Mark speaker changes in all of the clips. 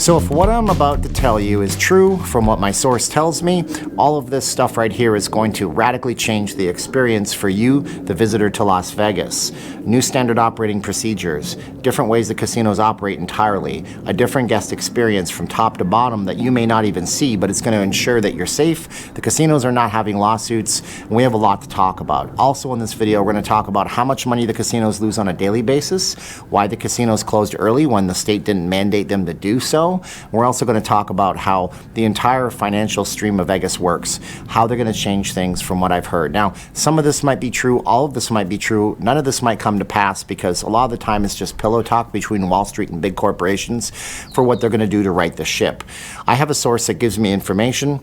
Speaker 1: So if what I'm about to tell you is true from what my source tells me, all of this stuff right here is going to radically change the experience for you, the visitor to Las Vegas. New standard operating procedures, different ways the casinos operate entirely, a different guest experience from top to bottom that you may not even see, but it's going to ensure that you're safe. The casinos are not having lawsuits, and we have a lot to talk about. Also in this video, we're going to talk about how much money the casinos lose on a daily basis, why the casinos closed early when the state didn't mandate them to do so. We're also going to talk about how the entire financial stream of Vegas works, how they're going to change things from what I've heard. Now, some of this might be true, all of this might be true, none of this might come to pass because a lot of the time it's just pillow talk between Wall Street and big corporations for what they're going to do to right the ship. I have a source that gives me information.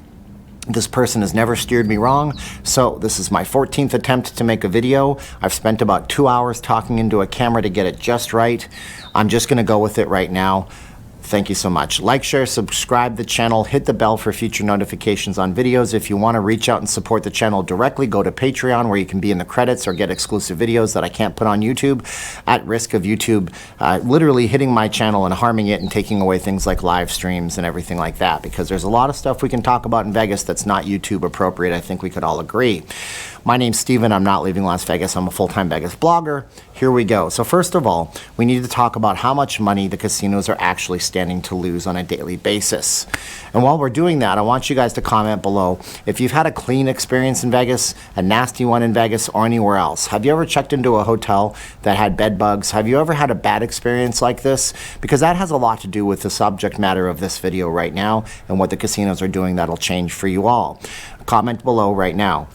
Speaker 1: This person has never steered me wrong, so this is my 14th attempt to make a video. I've spent about 2 hours talking into a camera to get it just right. I'm just going to go with it right now. Thank you so much. Like, share, subscribe the channel, hit the bell for future notifications on videos. If you want to reach out and support the channel directly, go to Patreon where you can be in the credits or get exclusive videos that I can't put on YouTube at risk of YouTube literally hitting my channel and harming it and taking away things like live streams and everything like that, because there's a lot of stuff we can talk about in Vegas that's not YouTube appropriate. I think we could all agree. My name's Steven. I'm not leaving Las Vegas. I'm a full-time Vegas blogger. Here we go. So first of all, we need to talk about how much money the casinos are actually standing to lose on a daily basis. And while we're doing that, I want you guys to comment below if you've had a clean experience in Vegas, a nasty one in Vegas, or anywhere else. Have you ever checked into a hotel that had bed bugs? Have you ever had a bad experience like this? Because that has a lot to do with the subject matter of this video right now and what the casinos are doing that'll change for you all. Comment below right now.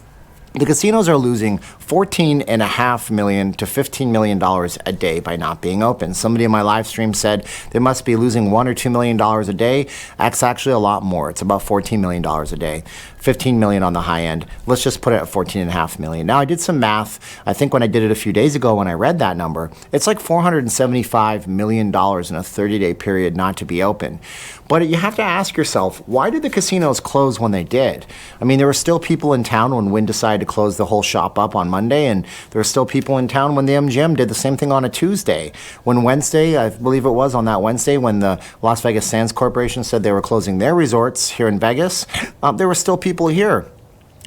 Speaker 1: The casinos are losing $14.5 million to $15 million a day by not being open. Somebody in my live stream said they must be losing $1 or $2 million a day. That's actually a lot more. It's about $14 million a day. 15 million on the high end. Let's just put it at 14.5 million. Now I did some math. I think when I did it a few days ago when I read that number, it's like $475 million in a 30-day period not to be open. But you have to ask yourself, why did the casinos close when they did? I mean, there were still people in town when Wynn decided to close the whole shop up on Monday, and there were still people in town when the MGM did the same thing on a Tuesday. When Wednesday, I believe it was on that Wednesday, when the Las Vegas Sands Corporation said they were closing their resorts here in Vegas, there were still people here.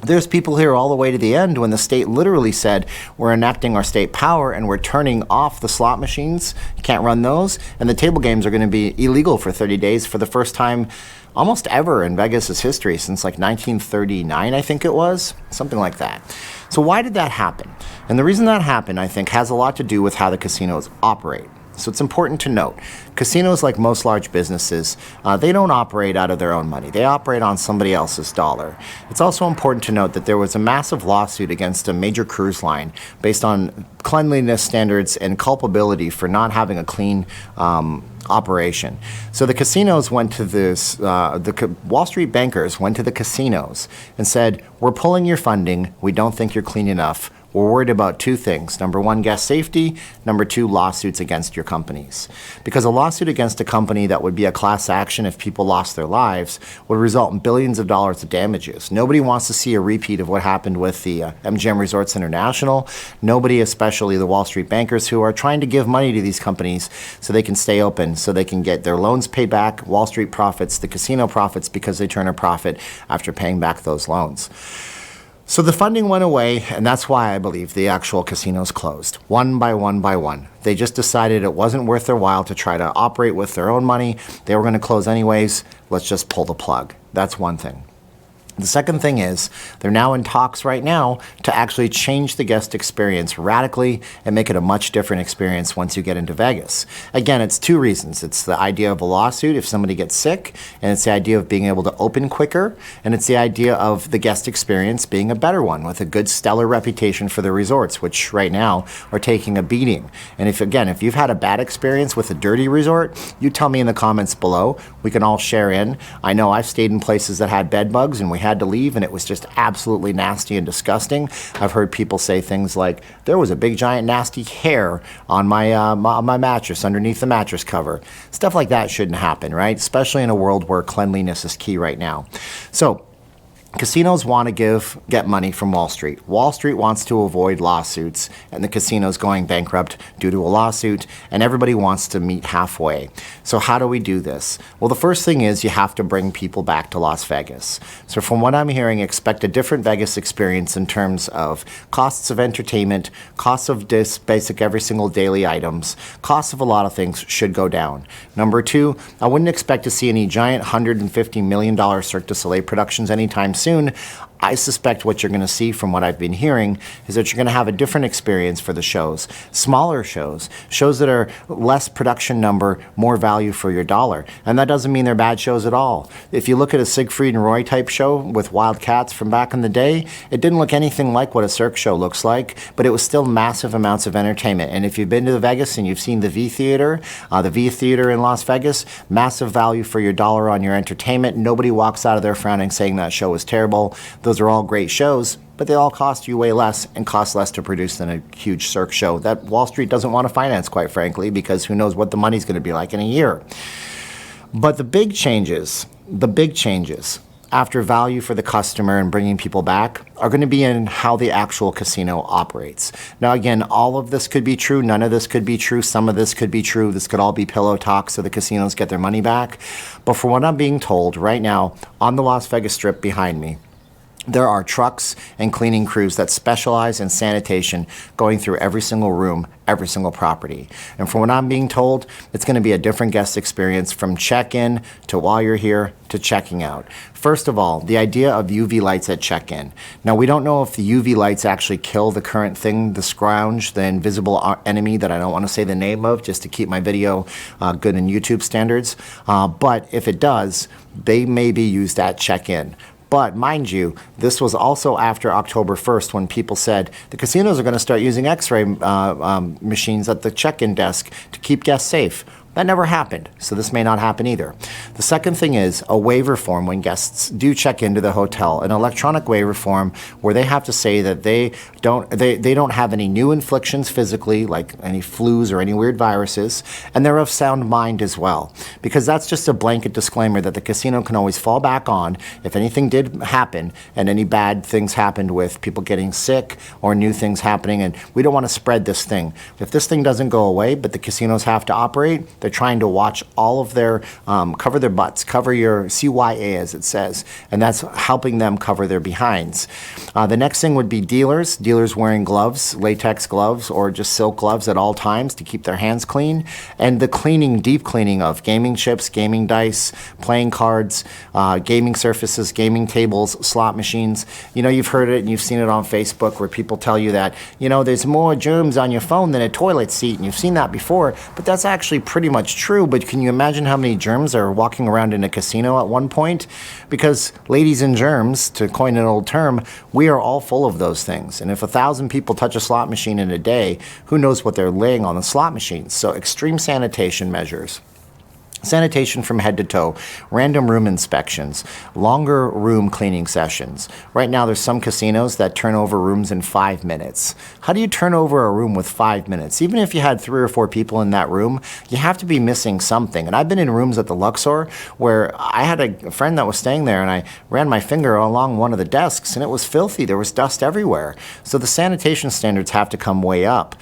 Speaker 1: There's people here all the way to the end when the state literally said, we're enacting our state power and we're turning off the slot machines. You can't run those. And the table games are going to be illegal for 30 days for the first time almost ever in Vegas's history since like 1939, I think it was. Something like that. So why did that happen? And the reason that happened, I think, has a lot to do with how the casinos operate. So it's important to note, casinos, like most large businesses, they don't operate out of their own money. They operate on somebody else's dollar. It's also important to note that there was a massive lawsuit against a major cruise line based on cleanliness standards and culpability for not having a clean operation. So the casinos went to this, the Wall Street bankers went to the casinos and said, we're pulling your funding. We don't think you're clean enough. We're worried about two things. Number one, guest safety. Number two, lawsuits against your companies. Because a lawsuit against a company that would be a class action if people lost their lives would result in billions of dollars of damages. Nobody wants to see a repeat of what happened with the MGM Resorts International. Nobody, especially the Wall Street bankers who are trying to give money to these companies so they can stay open, so they can get their loans paid back, Wall Street profits, the casino profits, because they turn a profit after paying back those loans. So the funding went away, and that's why I believe the actual casinos closed, one by one by one. They just decided it wasn't worth their while to try to operate with their own money. They were going to close anyways. Let's just pull the plug. That's one thing. The second thing is they're now in talks right now to actually change the guest experience radically and make it a much different experience once you get into Vegas. Again, it's two reasons. It's the idea of a lawsuit if somebody gets sick, and it's the idea of being able to open quicker, and it's the idea of the guest experience being a better one with a good stellar reputation for the resorts, which right now are taking a beating. And if you've had a bad experience with a dirty resort, you tell me in the comments below. We can all share in. I know I've stayed in places that had bed bugs and we had to leave, and it was just absolutely nasty and disgusting. I've heard people say things like, there was a big giant nasty hair on my mattress underneath the mattress cover. Stuff like that shouldn't happen, right? Especially in a world where cleanliness is key right now. So Casinos want to get money from Wall Street. Wall Street wants to avoid lawsuits and the casinos going bankrupt due to a lawsuit, and everybody wants to meet halfway. So how do we do this? Well, the first thing is you have to bring people back to Las Vegas. So from what I'm hearing, expect a different Vegas experience in terms of costs of entertainment, costs of basic every single daily items, costs of a lot of things should go down. Number two, I wouldn't expect to see any giant $150 million Cirque du Soleil productions anytime soon. I suspect what you're going to see from what I've been hearing is that you're going to have a different experience for the shows. Smaller shows, shows that are less production number, more value for your dollar. And that doesn't mean they're bad shows at all. If you look at a Siegfried and Roy type show with Wild Cats from back in the day, it didn't look anything like what a Cirque show looks like, but it was still massive amounts of entertainment. And if you've been to Vegas and you've seen the V Theater in Las Vegas, massive value for your dollar on your entertainment. Nobody walks out of there frowning saying that show was terrible. Those are all great shows, but they all cost you way less and cost less to produce than a huge Cirque show that Wall Street doesn't want to finance, quite frankly, because who knows what the money's going to be like in a year. But the big changes after value for the customer and bringing people back are going to be in how the actual casino operates. Now, again, all of this could be true. None of this could be true. Some of this could be true. This could all be pillow talk so the casinos get their money back. But for what I'm being told right now on the Las Vegas Strip behind me, there are trucks and cleaning crews that specialize in sanitation going through every single room, every single property. And from what I'm being told, it's going to be a different guest experience from check-in to while you're here to checking out. First of all, the idea of UV lights at check-in. Now, we don't know if the UV lights actually kill the current thing, the scrounge, the invisible enemy that I don't want to say the name of just to keep my video good in YouTube standards. But if it does, they may be used at check-in. But mind you, this was also after October 1st when people said the casinos are going to start using X-ray machines at the check-in desk to keep guests safe. That never happened, so this may not happen either. The second thing is a waiver form when guests do check into the hotel, an electronic waiver form where they have to say that they don't have any new inflictions physically, like any flus or any weird viruses, and they're of sound mind as well. Because that's just a blanket disclaimer that the casino can always fall back on if anything did happen and any bad things happened with people getting sick or new things happening, and we don't want to spread this thing. If this thing doesn't go away, but the casinos have to operate, they're trying to watch all of their, cover their butts, cover your CYA as it says, and that's helping them cover their behinds. The next thing would be dealers wearing gloves, latex gloves, or just silk gloves at all times to keep their hands clean, and the cleaning, deep cleaning of gaming chips, gaming dice, playing cards, gaming surfaces, gaming tables, slot machines. You know, you've heard it and you've seen it on Facebook where people tell you that, you know, there's more germs on your phone than a toilet seat, and you've seen that before, but that's actually pretty much true. But can you imagine how many germs are walking around in a casino at one point? Because ladies and germs, to coin an old term, we are all full of those things. And if 1,000 people touch a slot machine in a day, who knows what they're laying on the slot machines? So extreme sanitation measures. Sanitation from head to toe, random room inspections, longer room cleaning sessions. Right now there's some casinos that turn over rooms in 5 minutes. How do you turn over a room with 5 minutes? Even if you had 3 or 4 people in that room, you have to be missing something. And I've been in rooms at the Luxor where I had a friend that was staying there and I ran my finger along one of the desks and it was filthy. There was dust everywhere. So the sanitation standards have to come way up.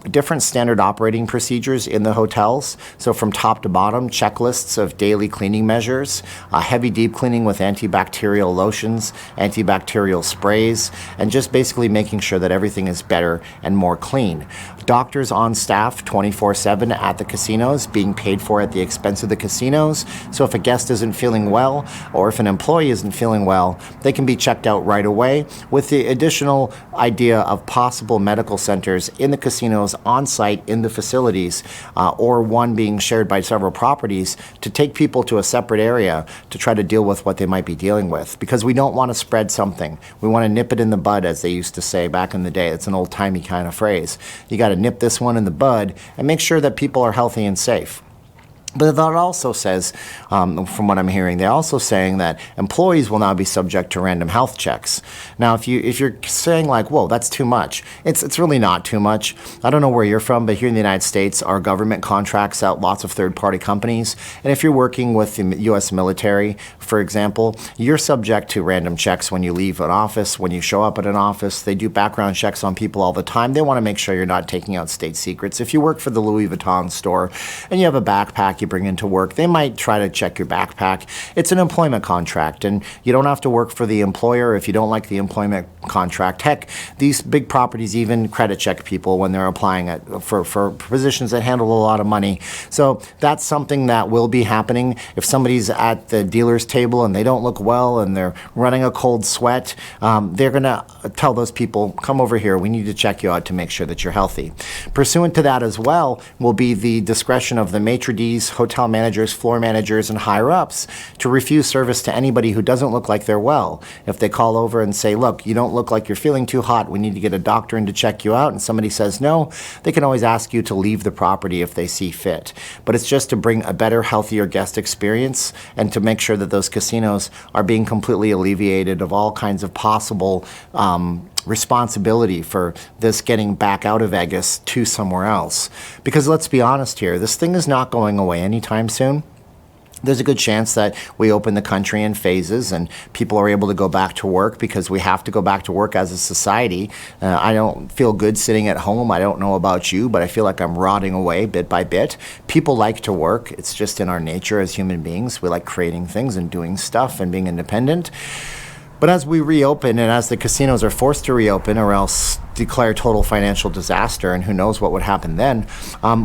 Speaker 1: Different standard operating procedures in the hotels. So from top to bottom, checklists of daily cleaning measures, heavy deep cleaning with antibacterial lotions, antibacterial sprays, and just basically making sure that everything is better and more clean. Doctors on staff 24/7 at the casinos, being paid for at the expense of the casinos. So if a guest isn't feeling well, or if an employee isn't feeling well, they can be checked out right away, with the additional idea of possible medical centers in the casinos on site in the facilities, or one being shared by several properties to take people to a separate area to try to deal with what they might be dealing with. Because we don't want to spread something. We want to nip it in the bud, as they used to say back in the day. It's an old-timey kind of phrase. You got to nip this one in the bud and make sure that people are healthy and safe. But that also says, from what I'm hearing, they're also saying that employees will now be subject to random health checks. Now, if you're saying like, whoa, that's too much, it's really not too much. I don't know where you're from, but here in the United States, our government contracts out lots of third-party companies. And if you're working with the U.S. military, for example, you're subject to random checks when you leave an office, when you show up at an office. They do background checks on people all the time. They want to make sure you're not taking out state secrets. If you work for the Louis Vuitton store and you have a backpack you bring into work, they might try to check your backpack. It's an employment contract, and you don't have to work for the employer if you don't like the employment contract. Heck, these big properties even credit check people when they're applying for positions that handle a lot of money. So that's something that will be happening. If somebody's at the dealer's table and they don't look well and they're running a cold sweat, they're going to tell those people, come over here, we need to check you out to make sure that you're healthy. Pursuant to that as well will be the discretion of the maitre d's, hotel managers, floor managers, and higher-ups to refuse service to anybody who doesn't look like they're well. If they call over and say, look, you don't look like you're feeling too hot, we need to get a doctor in to check you out, and somebody says no, they can always ask you to leave the property if they see fit. But it's just to bring a better, healthier guest experience and to make sure that those casinos are being completely alleviated of all kinds of possible responsibility for this getting back out of Vegas to somewhere else. Because let's be honest here, this thing is not going away anytime soon. There's a good chance that we open the country in phases and people are able to go back to work because we have to go back to work as a society. I don't feel good sitting at home. I don't know about you, but I feel like I'm rotting away bit by bit. People like to work. It's just in our nature as human beings. We like creating things and doing stuff and being independent. But as we reopen and as the casinos are forced to reopen or else declare total financial disaster, and who knows what would happen then,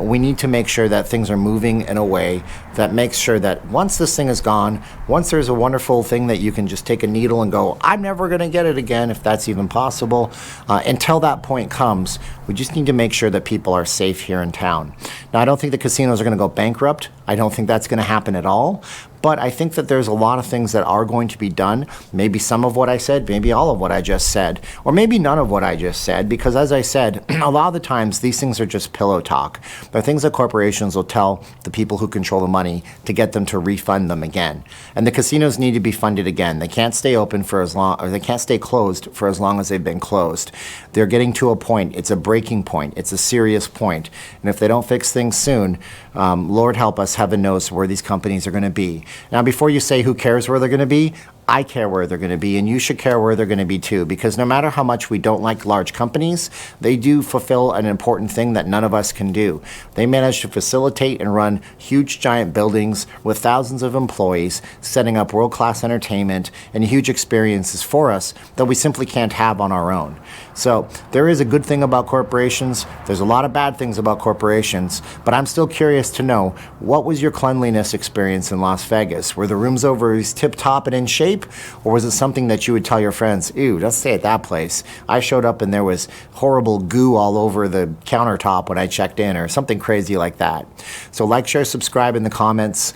Speaker 1: we need to make sure that things are moving in a way that makes sure that once this thing is gone, once there's a wonderful thing that you can just take a needle and go, I'm never going to get it again, if that's even possible, until that point comes, we just need to make sure that people are safe here in town. Now, I don't think the casinos are going to go bankrupt. I don't think that's going to happen at all. But I think that there's a lot of things that are going to be done. Maybe some of what I said, maybe all of what I just said, or maybe none of what I just said, because as I said, a lot of the times these things are just pillow talk. They're things that corporations will tell the people who control the money to get them to refund them again. And the casinos need to be funded again. They can't stay open for as long, or they can't stay closed for as long as they've been closed. They're getting to a point. It's a breaking point. It's a serious point. And if they don't fix things soon, Lord help us, heaven knows where these companies are going to be. Now, before you say who cares where they're going to be, I care where they're going to be, and you should care where they're going to be too, because no matter how much we don't like large companies, they do fulfill an important thing that none of us can do. They manage to facilitate and run huge giant buildings with thousands of employees, setting up world-class entertainment and huge experiences for us that we simply can't have on our own. So there is a good thing about corporations. There's a lot of bad things about corporations, but I'm still curious to know, what was your cleanliness experience in Las Vegas? Were the rooms always tip-top and in shape? Or was it something that you would tell your friends, ew, don't stay at that place. I showed up and there was horrible goo all over the countertop when I checked in, or something crazy like that. So like, share, subscribe in the comments.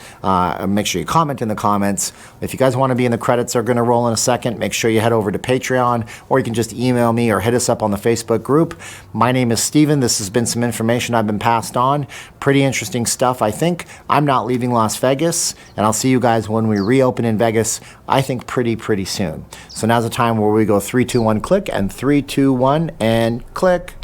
Speaker 1: Make sure you comment in the comments. If you guys want to be in the credits that are going to roll in a second, make sure you head over to Patreon, or you can just email me or hit us up on the Facebook group. My name is Steven. This has been some information I've been passed on. Pretty interesting stuff, I think. I'm not leaving Las Vegas, and I'll see you guys when we reopen in Vegas, I think pretty soon. So now's the time where we go 3, 2, 1, click, and 3, 2, 1, and click.